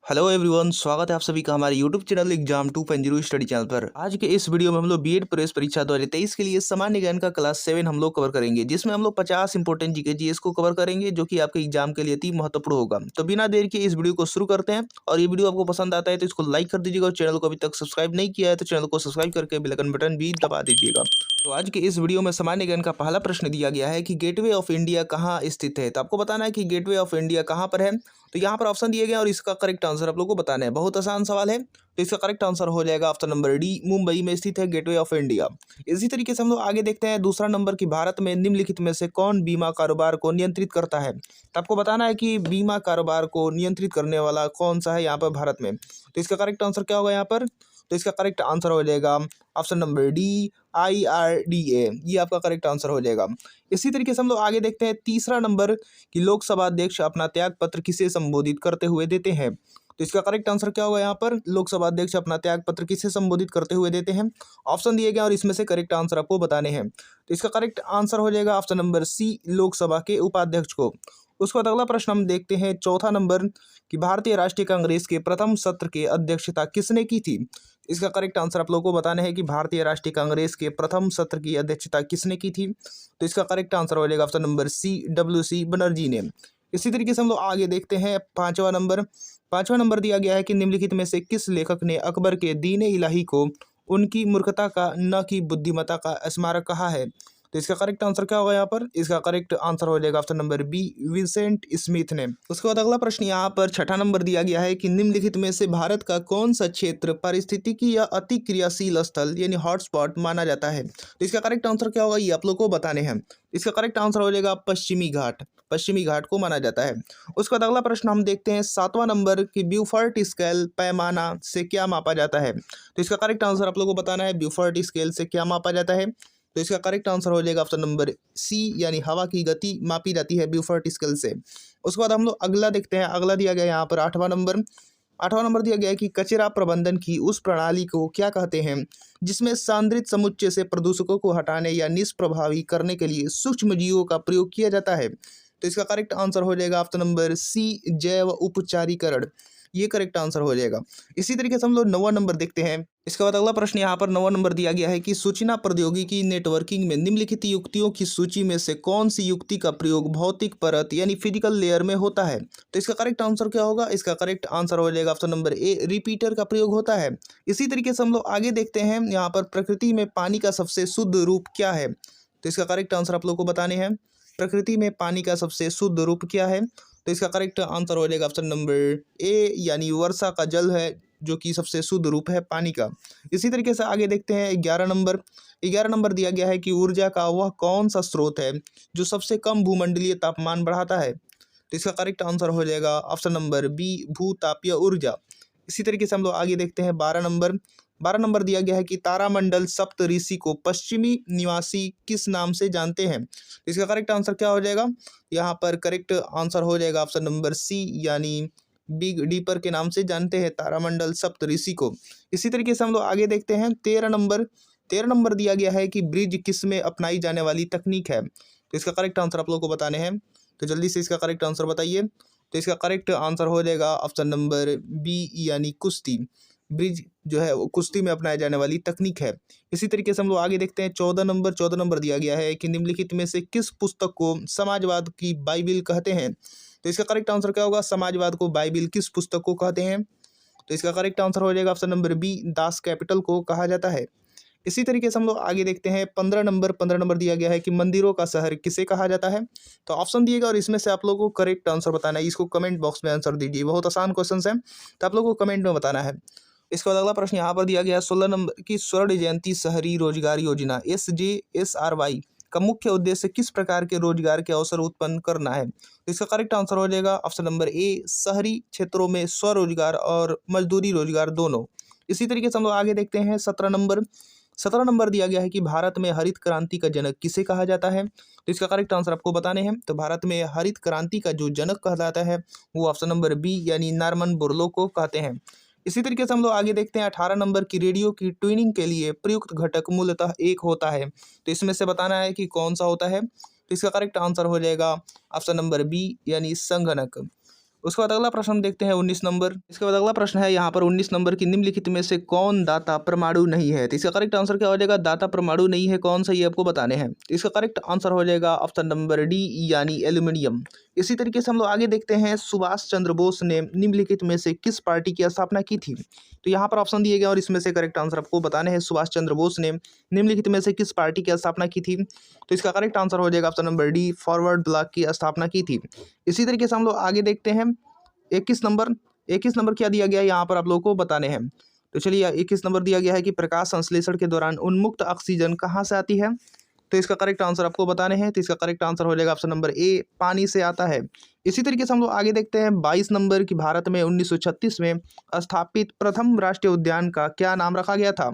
Hello everyone, स्वागत है आप सभी का हमारे YouTube channel exam 2.0 study channel पर। आज के इस वीडियो में हम लोग बीएड प्रवेश परीक्षा 2023 के लिए सामान्य ज्ञान का क्लास 7 हम लोग कवर करेंगे, जिसमें हम लोग 50 इंपॉर्टेंट जीके जीएस को कवर करेंगे, जो कि आपके एग्जाम के लिए अति महत्वपूर्ण होगा। तो बिना देर के इस वीडियो को शुरू करते हैं। और ये वीडियो आपको पसंद आता है तो इसको लाइक कर दीजिएगा, और चैनल को अभी तक सब्सक्राइब नहीं किया है तो चैनल को सब्सक्राइब करके बेल आइकन बटन भी दबा दीजिएगा। तो आज के इस वीडियो में सामान्य ज्ञान का पहला प्रश्न दिया गया है कि गेटवे ऑफ इंडिया कहाँ स्थित है। तो आपको बताना है कि गेटवे ऑफ इंडिया कहाँ पर है। तो यहाँ पर ऑप्शन दिए गए और इसका करेक्ट आंसर आप लोग को बताना है। बहुत आसान सवाल है, तो इसका करेक्ट आंसर हो जाएगा ऑप्शन नंबर डी, मुंबई में स्थित है गेटवे ऑफ इंडिया। इसी तरीके से हम लोग आगे देखते हैं दूसरा नंबर की भारत में निम्नलिखित में से कौन बीमा कारोबार को नियंत्रित करता है। तो आपको बताना है कि बीमा कारोबार को नियंत्रित करने वाला कौन सा है यहाँ पर भारत में। तो इसका करेक्ट आंसर क्या होगा यहाँ पर। तो इसका करेक्ट आंसर हो जाएगा ऑप्शन नंबर डी, IRDA। ये आपका करेक्ट आंसर हो जाएगा। इसी तरीके से हम लोग आगे देखते हैं तीसरा नंबर कि लोकसभा अध्यक्ष अपना त्याग पत्र किसे संबोधित करते हुए देते हैं। तो इसका करेक्ट आंसर क्या होगा यहाँ पर। लोकसभा अध्यक्ष अपना त्याग पत्र किसे संबोधित करते हुए देते हैं। ऑप्शन दिए गए और इसमें से करेक्ट आंसर आपको बताने हैं। तो इसका करेक्ट आंसर हो जाएगा ऑप्शन नंबर सी, लोकसभा के उपाध्यक्ष को। उसके बाद अगला प्रश्न हम देखते हैं चौथा नंबर कि भारतीय राष्ट्रीय कांग्रेस के प्रथम सत्र की अध्यक्षता किसने की थी। इसका करेक्ट आंसर आप लोगों को बताना है कि भारतीय राष्ट्रीय कांग्रेस के प्रथम सत्र की अध्यक्षता किसने की थी। तो इसका करेक्ट आंसर हो जाएगा option number C, WC Banerjee ने। इसी तरीके से हम लोग आगे देखते हैं पांचवा नंबर दिया गया है कि निम्नलिखित में से किस लेखक ने अकबर के दीन इलाही को उनकी मूर्खता का न कि बुद्धिमत्ता का स्मारक कहा है। तो इसका करेक्ट आंसर क्या होगा यहाँ पर। इसका करेक्ट आंसर हो जाएगा option number B, Vincent Smith ने। उसके बाद अगला प्रश्न यहाँ पर छठा नंबर दिया गया है कि निम्नलिखित में से भारत का कौन सा क्षेत्र पारिस्थितिकी या अति क्रियाशील स्थल यानी हॉटस्पॉट माना जाता है। तो इसका करेक्ट आंसर क्या होगा ये आप लोग को बताने हैं। इसका करेक्ट आंसर हो जाएगा पश्चिमी घाट को माना जाता है। उसके बाद अगला प्रश्न हम देखते हैं सातवां नंबर कि ब्यूफर्ट स्केल पैमाना से क्या मापा जाता है। तो इसका करेक्ट आंसर आप लोग को बताना है, ब्यूफर्ट स्केल से क्या मापा जाता है। तो इसका करेक्ट आंसर हो जाएगा ऑप्शन नंबर सी, यानी हवा की गति मापी जाती है ब्यूफर्ट स्केल से। उसके बाद हम लोग अगला देखते हैं। अगला दिया गया है यहाँ पर आठवां नंबर दिया गया है कि कचरा प्रबंधन की उस प्रणाली को क्या कहते हैं जिसमें सांद्रित समुच्चय से प्रदूषकों को हटाने या निष्प्रभावी करने के लिए सूक्ष्म जीवों का प्रयोग किया जाता है। तो इसका करेक्ट आंसर हो जाएगा ऑप्शन नंबर सी, जैव उपचारीकरण। ये करेक्ट आंसर हो जाएगा। इसी तरीके से हम लोग 9वां नंबर देखते हैं। इसके बाद अगला प्रश्न यहाँ पर 9वां नंबर दिया गया है कि सूचना प्रौद्योगिकी नेटवर्किंग में निम्नलिखित युक्तियों की सूची में से कौन सी युक्ति का प्रयोग भौतिक परत यानी फिजिकल लेयर में होता है। तो इसका करेक्ट आंसर क्या होगा। इसका करेक्ट आंसर हो जाएगा ऑप्शन नंबर ए, रिपीटर का प्रयोग होता है। इसी तरीके से हम लोग आगे देखते हैं यहाँ पर प्रकृति में पानी का सबसे शुद्ध रूप क्या है। तो इसका करेक्ट आंसर आप लोग को बताने हैं। प्रकृति में पानी का सबसे शुद्ध रूप क्या है। तो इसका करेक्ट आंसर हो जाएगा ऑप्शन नंबर ए, यानी वर्षा का जल है, जो कि सबसे शुद्ध रूप है पानी का। इसी तरीके से आगे देखते हैं 11 नंबर दिया गया है कि ऊर्जा का वह कौन सा स्रोत है जो सबसे कम भूमंडलीय तापमान बढ़ाता है। तो इसका करेक्ट आंसर हो जाएगा ऑप्शन नंबर बी, भूतापीय ऊर्जा। इसी तरीके से हम लोग आगे देखते हैं 12 नंबर दिया गया है कि तारामंडल सप्तऋषि को पश्चिमी निवासी किस नाम से जानते हैं। इसका करेक्ट आंसर क्या हो जाएगा। यहाँ पर करेक्ट आंसर हो जाएगा ऑप्शन नंबर सी, यानी बिग डीपर के नाम से जानते हैं तारामंडल सप्तऋषि को। इसी तरीके से हम लोग आगे देखते हैं 13 नंबर दिया गया है कि ब्रिज किस में अपनाई जाने वाली तकनीक है। तो इसका करेक्ट आंसर आप लोग को बताने हैं, तो जल्दी से इसका करेक्ट आंसर बताइए। तो इसका करेक्ट आंसर हो जाएगा ऑप्शन नंबर बी, यानी कुश्ती। ब्रिज जो है वो कुश्ती में अपनाया जाने वाली तकनीक है। इसी तरीके से हम लोग आगे देखते हैं 14 नंबर दिया गया है कि निम्नलिखित में से किस पुस्तक को समाजवाद की बाइबिल कहते हैं। तो इसका करेक्ट आंसर क्या होगा। समाजवाद को बाइबिल किस पुस्तक को कहते हैं। तो इसका करेक्ट आंसर हो जाएगा option number B, Das Kapital को कहा जाता है। इसी तरीके से हम लोग आगे देखते हैं 15 नंबर दिया गया है कि मंदिरों का शहर किसे कहा जाता है। तो ऑप्शन दिएगा और इसमें से आप लोगों को करेक्ट आंसर बताना है। इसको कमेंट बॉक्स में आंसर दीजिए, बहुत आसान क्वेश्चन है, तो आप लोगों को कमेंट में बताना है। इसके बाद अगला प्रश्न यहाँ पर दिया गया है 16 नंबर की स्वर्ण जयंती शहरी रोजगार योजना SJSRY का मुख्य उद्देश्य किस प्रकार के रोजगार के अवसर उत्पन्न करना है। तो इसका करेक्ट आंसर हो जाएगा ऑप्शन नंबर ए, शहरी क्षेत्रों में स्वरोजगार और मजदूरी रोजगार दोनों। इसी तरीके से हम लोग आगे देखते हैं 17 नंबर दिया गया है कि भारत में हरित क्रांति का जनक किसे कहा जाता है। तो इसका करेक्ट आंसर आपको बताने हैं। तो भारत में हरित क्रांति का जो जनक कहा जाता है वो ऑप्शन नंबर बी, यानी नॉर्मन बोरलो को कहते हैं। इसी तरीके से हम लोग आगे देखते हैं 18 नंबर की रेडियो की ट्यूनिंग के लिए प्रयुक्त घटक मूलतः एक होता है। तो इसमें से बताना है कि कौन सा होता है। तो इसका करेक्ट आंसर हो जाएगा ऑप्शन नंबर बी, यानी संगणक। उसके बाद अगला प्रश्न हम देखते हैं 19 नंबर। इसके बाद अगला प्रश्न है यहाँ पर 19 नंबर की निम्नलिखित में से कौन दाता परमाणु नहीं है। तो इसका करेक्ट आंसर क्या हो जाएगा, दाता परमाणु नहीं है कौन सा, ये आपको बताने हैं। तो इसका करेक्ट आंसर हो जाएगा ऑप्शन नंबर डी यानी एल्यूमिनियम। इसी तरीके से हम लोग आगे देखते हैं सुभाष चंद्र बोस ने निम्नलिखित में से किस पार्टी की स्थापना की थी। तो यहाँ पर ऑप्शन दिए गए और इसमें से करेक्ट आंसर आपको बताने हैं। सुभाष चंद्र बोस ने निम्नलिखित में से किस पार्टी की स्थापना की थी। तो इसका करेक्ट आंसर हो जाएगा option number D forward block की स्थापना की थी। इसी तरीके से हम लोग आगे देखते हैं 21 नंबर क्या दिया गया है यहाँ पर आप लोगों को बताने हैं। तो चलिए 21 नंबर दिया गया है कि प्रकाश संश्लेषण के दौरान उन्मुक्त ऑक्सीजन कहाँ से आती है। तो इसका करेक्ट आंसर आपको बताने हैं। तो इसका करेक्ट आंसर हो जाएगा ऑप्शन नंबर ए पानी से आता है। इसी तरीके से हम लोग आगे देखते हैं 22 नंबर की भारत में 1936 में स्थापित प्रथम राष्ट्रीय उद्यान का क्या नाम रखा गया था।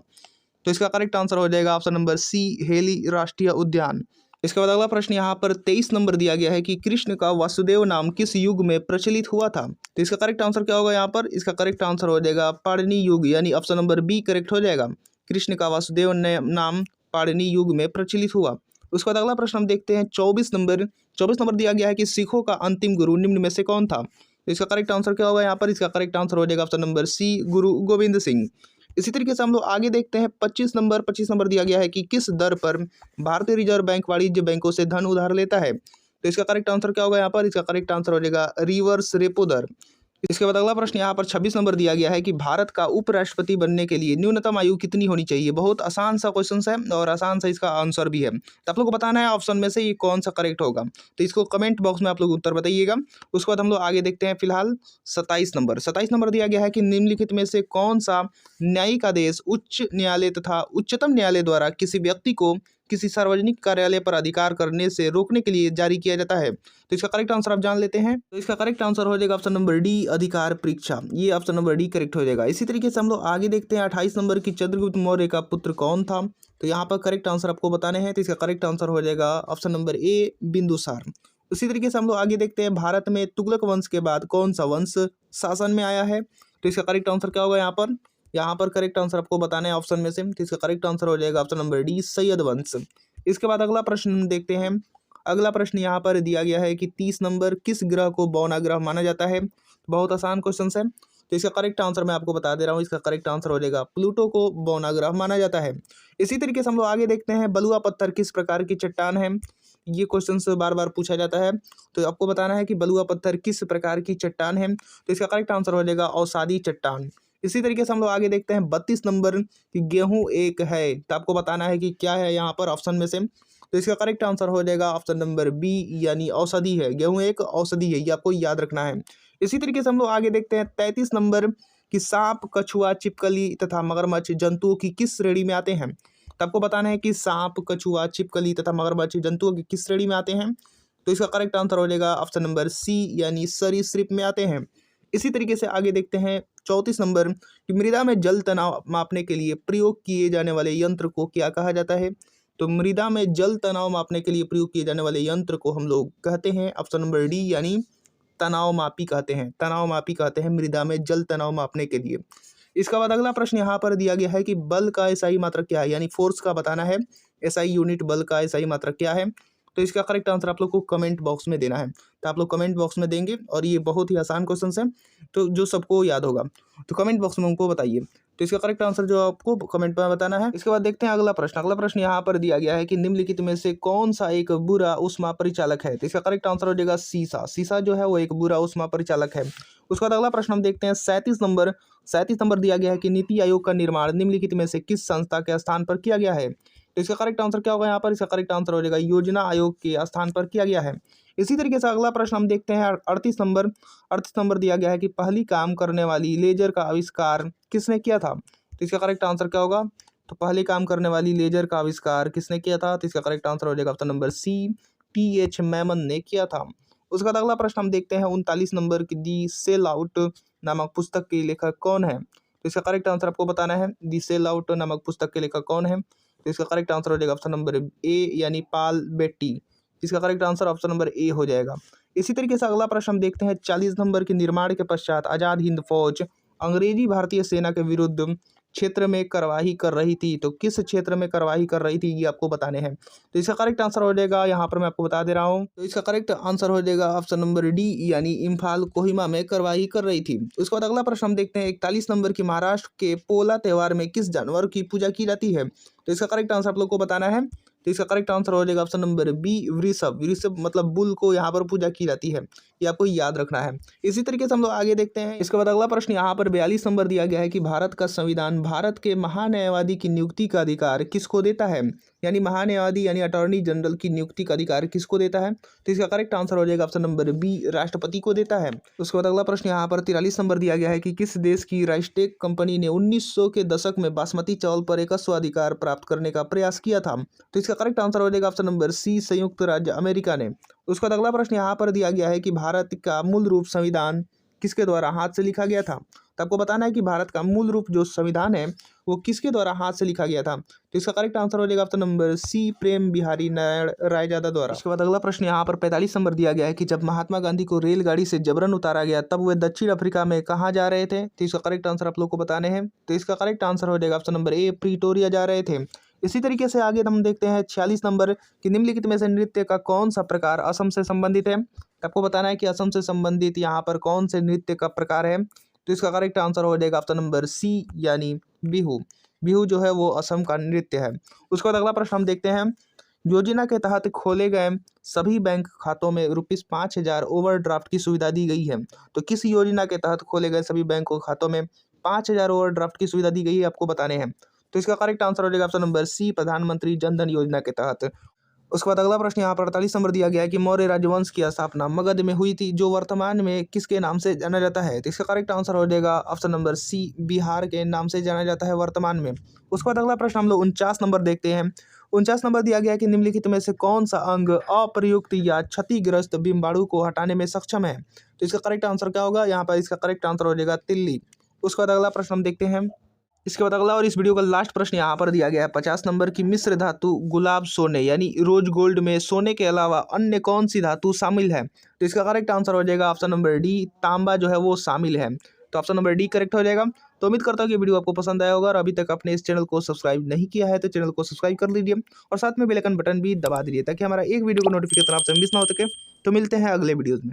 तो इसका करेक्ट आंसर हो जाएगा ऑप्शन नंबर सी हेली राष्ट्रीय उद्यान। इसके बाद अगला प्रश्न यहाँ पर 23 नंबर दिया गया है कि कृष्ण का वासुदेव नाम किस युग में प्रचलित हुआ था। तो इसका करेक्ट आंसर क्या होगा यहाँ पर, इसका करेक्ट आंसर हो जाएगा पाणिनि युग यानी ऑप्शन नंबर बी करेक्ट हो जाएगा। कृष्ण का वासुदेव नाम पाणिनि युग में प्रचलित हुआ। उसके बाद अगला प्रश्न हम देखते हैं 24 नंबर दिया गया है कि सिखों का अंतिम गुरु निम्न में से कौन था। तो इसका करेक्ट आंसर क्या होगा यहाँ पर, इसका करेक्ट आंसर हो जाएगा ऑप्शन नंबर सी गुरु गोविंद सिंह। इसी तरीके से हम लोग आगे देखते हैं 25 नंबर दिया गया है कि किस दर पर भारतीय रिजर्व बैंक वाणिज्य बैंकों से धन उधार लेता है। तो इसका करेक्ट आंसर क्या होगा यहाँ पर, इसका करेक्ट आंसर हो जाएगा रिवर्स रेपो दर। इसके बाद अगला प्रश्न यहाँ पर 26 नंबर दिया गया है कि भारत का उपराष्ट्रपति बनने के लिए न्यूनतम आयु कितनी होनी चाहिए। बहुत आसान सा क्वेश्चन है और आसान सा इसका आंसर भी है। तो आप लोग को बताना है ऑप्शन में से ये कौन सा करेक्ट होगा। तो इसको कमेंट बॉक्स में आप लोग उत्तर बताइएगा। उसके बाद हम लोग आगे देखते हैं फिलहाल 27 नंबर दिया गया है कि निम्नलिखित में से कौन सा न्यायिक आदेश उच्च न्यायालय तथा उच्चतम न्यायालय द्वारा किसी व्यक्ति को किसी सार्वजनिक कार्यालय पर अधिकार करने से रोकने के लिए जारी किया जाता है। तो इसका करेक्ट आंसर आप जान लेते हैं। तो इसका करेक्ट आंसर हो जाएगा ऑप्शन नंबर डी अधिकार परीक्षा, ये ऑप्शन नंबर डी करेक्ट हो जाएगा। इसी तरीके से हम लोग आगे देखते हैं 28 नंबर की चंद्रगुप्त मौर्य का पुत्र कौन था। तो यहाँ पर करेक्ट आंसर आपको बताने हैं। तो इसका करेक्ट आंसर हो जाएगा ऑप्शन नंबर ए बिंदुसार। उसी तरीके से हम लोग आगे देखते हैं भारत में तुगलक वंश के बाद कौन सा वंश शासन में आया है। तो इसका करेक्ट आंसर क्या होगा यहाँ पर करेक्ट आंसर आपको बताना है ऑप्शन में से। तो इसका करेक्ट आंसर हो जाएगा ऑप्शन नंबर डी सैयद वंश। इसके बाद अगला प्रश्न हम देखते हैं। अगला प्रश्न यहाँ पर दिया गया है कि 30 नंबर किस ग्रह को बौना ग्रह माना जाता है। बहुत आसान क्वेश्चन है। तो इसका करेक्ट आंसर मैं आपको बता दे रहा हूँ। इसका करेक्ट आंसर हो जाएगा प्लूटो को बौना ग्रह माना जाता है। इसी तरीके से हम लोग आगे देखते हैं बलुआ पत्थर किस प्रकार की चट्टान है। ये क्वेश्चन बार बार पूछा जाता है। तो आपको बताना है कि बलुआ पत्थर किस प्रकार की चट्टान है। तो इसका करेक्ट आंसर हो जाएगा औसादी चट्टान। इसी तरीके से हम लोग आगे देखते हैं 32 नंबर कि गेहूं एक है। तो आपको बताना है कि क्या है यहाँ पर ऑप्शन में से। तो इसका करेक्ट आंसर हो जाएगा ऑप्शन नंबर बी यानी औषधि है। गेहूं एक औषधि है, ये आपको याद रखना है। इसी तरीके से हम लोग आगे देखते हैं 33 नंबर कि सांप कछुआ छिपकली तथा मगरमच्छ जंतुओं की किस श्रेणी में आते हैं। तो आपको बताना है कि सांप कछुआ छिपकली तथा मगरमच्छ जंतुओं की किस श्रेणी में आते हैं। तो इसका करेक्ट आंसर हो जाएगा ऑप्शन नंबर सी यानी सरीसृप में आते हैं। इसी तरीके से आगे देखते हैं 34 नंबर कि मृदा में जल तनाव मापने के लिए प्रयोग किए जाने वाले यंत्र को क्या कहा जाता है। तो मृदा में जल तनाव मापने के लिए प्रयोग किए जाने वाले यंत्र को हम लोग कहते हैं ऑप्शन नंबर डी यानी तनाव मापी कहते हैं मृदा में जल तनाव मापने के लिए। इसके बाद अगला प्रश्न यहाँ पर दिया गया है कि बल का एसआई मात्रक क्या है, यानी फोर्स का बताना है। एसआई यूनिट बल का एसआई मात्रक क्या है। तो इसका करेक्ट आंसर आप लोग को कमेंट बॉक्स में देना है। तो आप लोग कमेंट बॉक्स में देंगे और ये बहुत ही आसान क्वेश्चन है, तो जो सबको याद होगा। तो कमेंट बॉक्स में हमको बताइए। तो इसका करेक्ट आंसर जो आपको कमेंट में बताना है। इसके बाद देखते हैं अगला प्रश्न यहाँ पर दिया गया है कि निम्नलिखित में से कौन सा एक बुरा ऊष्मा परिचालक है। तो इसका करेक्ट आंसर हो जाएगा शीशा जो है वो एक बुरा ऊष्मा परिचालक है। उसके बाद अगला प्रश्न हम देखते हैं 37 नंबर दिया गया है कि नीति आयोग का निर्माण निम्नलिखित में से किस संस्था के स्थान पर किया गया है। तो इसका करेक्ट आंसर क्या होगा यहाँ पर, इसका करेक्ट आंसर हो जाएगा योजना आयोग के स्थान पर किया गया है। इसी तरीके से अगला प्रश्न हम देखते हैं 38 नंबर दिया गया है कि पहली काम करने वाली लेजर का आविष्कार किसने किया था। तो इसका करेक्ट आंसर क्या होगा, तो पहली काम करने वाली लेजर का आविष्कार किसने किया था। तो इसका करेक्ट आंसर हो जाएगा ऑप्शन नंबर सी TH मैमन ने किया था। उसके बाद अगला प्रश्न हम देखते हैं 39 नंबर की दी सेल आउट नामक पुस्तक के लेखक कौन है। तो इसका करेक्ट आंसर आपको बताना है, दी सेल आउट नामक पुस्तक के लेखक कौन है। तो इसका करेक्ट आंसर हो जाएगा ऑप्शन नंबर ए यानी पाल बेट्टी। इसका correct answer option number A हो जाएगा। इसी तरीके से अगला प्रश्न हम देखते हैं 40 नंबर के निर्माण के पश्चात आज़ाद हिंद फौज अंग्रेजी भारतीय सेना के विरुद्ध क्षेत्र में कार्यवाही कर रही थी। तो किस क्षेत्र में कार्यवाही कर रही थी ये आपको बताने हैं। तो इसका करेक्ट आंसर हो जाएगा, यहाँ पर मैं आपको बता दे रहा हूँ, तो इसका करेक्ट आंसर हो जाएगा ऑप्शन नंबर डी, यानी इम्फाल कोहिमा में कार्यवाही कर रही थी। उसके बाद अगला प्रश्न हम देखते हैं 41 नंबर की, महाराष्ट्र के पोला त्योहार में किस जानवर की पूजा की जाती है। तो इसका करेक्ट आंसर आप लोग को बताना है। तो इसका करेक्ट आंसर हो जाएगा ऑप्शन नंबर बी, वृषभ। वृषभ मतलब बुल को यहाँ पर पूजा की जाती है, ये आपको याद रखना है। इसी तरीके से हम लोग आगे देखते हैं। इसके बाद अगला प्रश्न यहाँ पर 42 नंबर दिया गया है कि भारत का संविधान भारत के महान्यायवादी की नियुक्ति का अधिकार किसको देता है, यानी महान्यायवादी यानी अटॉर्नी जनरल की नियुक्ति का अधिकार किसको देता है। तो इसका करेक्ट आंसर हो जाएगा ऑप्शन नंबर बी, राष्ट्रपति को देता है। उसके बाद अगला प्रश्न यहाँ पर 43 नंबर दिया गया है कि किस देश की राइस्टेक कंपनी ने 1900 के दशक में बासमती चावल पर एक स्वाधिकार प्राप्त करने का प्रयास किया था। तो इसका करेक्ट आंसर हो जाएगा ऑप्शन नंबर सी, संयुक्त राज्य अमेरिका ने। उसके बाद अगला प्रश्न यहाँ पर दिया गया है कि भारत का मूल रूप संविधान किसके द्वारा हाथ से लिखा गया था। तो आपको बताना है कि भारत का मूल रूप जो संविधान है वो किसके द्वारा हाथ से लिखा गया था। तो इसका करेक्ट आंसर हो जाएगा ऑप्शन नंबर सी, प्रेम बिहारी नारायण रायजादा द्वारा। इसके बाद अगला प्रश्न यहाँ पर 45 नंबर दिया गया है कि जब महात्मा गांधी को रेलगाड़ी से जबरन उतारा गया तब वे दक्षिण अफ्रीका में कहाँ जा रहे थे। तो इसका करेक्ट आंसर आप लोग को बताने हैं। तो इसका करेक्ट आंसर हो जाएगा ऑप्शन नंबर ए, प्रीटोरिया जा रहे थे। इसी तरीके से आगे हम देखते हैं 46 नंबर कि निम्नलिखित में से नृत्य का कौन सा प्रकार असम से संबंधित है। आपको बताना है कि असम से संबंधित यहाँ पर कौन से नृत्य का प्रकार है। तो इसका करेक्ट आंसर हो जाएगा ऑप्शन नंबर सी, यानी बिहू। बिहू जो है वो असम का नृत्य है। उसके बाद अगला प्रश्न हम देखते हैं, योजना के तहत खोले गए सभी बैंक खातों में ₹5000 ओवरड्राफ्ट की सुविधा दी गई है। तो किस योजना के तहत खोले गए सभी बैंक खातों में 5000 ओवरड्राफ्ट की सुविधा दी गई है, आपको बताने हैं। तो इसका करेक्ट आंसर हो जाएगा ऑप्शन नंबर सी, प्रधानमंत्री जन धन योजना के तहत। उसके बाद अगला प्रश्न यहाँ पर 48 नंबर दिया गया है कि मौर्य राजवंश की स्थापना मगध में हुई थी, जो वर्तमान में किसके नाम से जाना जाता है। तो इसका करेक्ट आंसर हो जाएगा ऑप्शन नंबर सी, बिहार के नाम से जाना जाता है वर्तमान में। उसके बाद अगला प्रश्न हम लोग 49 नंबर देखते हैं। 49 नंबर दिया गया है कि निम्नलिखित में से कौन सा अंग अप्रयुक्त या क्षतिग्रस्त बिम्बाणु को हटाने में सक्षम है। तो इसका करेक्ट आंसर क्या होगा, यहाँ पर इसका करेक्ट आंसर हो जाएगा तिल्ली। उसके बाद अगला प्रश्न हम देखते हैं। इसके बाद अगला और इस वीडियो का लास्ट प्रश्न यहाँ पर दिया गया है 50 नंबर की, मिश्र धातु गुलाब सोने यानी रोज गोल्ड में सोने के अलावा अन्य कौन सी धातु शामिल है। तो इसका करेक्ट आंसर हो जाएगा ऑप्शन नंबर डी, तांबा जो है वो शामिल है। तो ऑप्शन नंबर डी करेक्ट हो जाएगा। तो उम्मीद करता हूँ कि वीडियो आपको पसंद आया होगा, और अभी तक आपने इस चैनल को सब्सक्राइब नहीं किया है तो चैनल को सब्सक्राइब कर लीजिए और साथ में बेल आइकन बटन भी दबा दीजिए, ताकि हमारा एक वीडियो का नोटिफिकेशन आपसे मिस ना हो सके। तो मिलते हैं अगले वीडियोज़ में।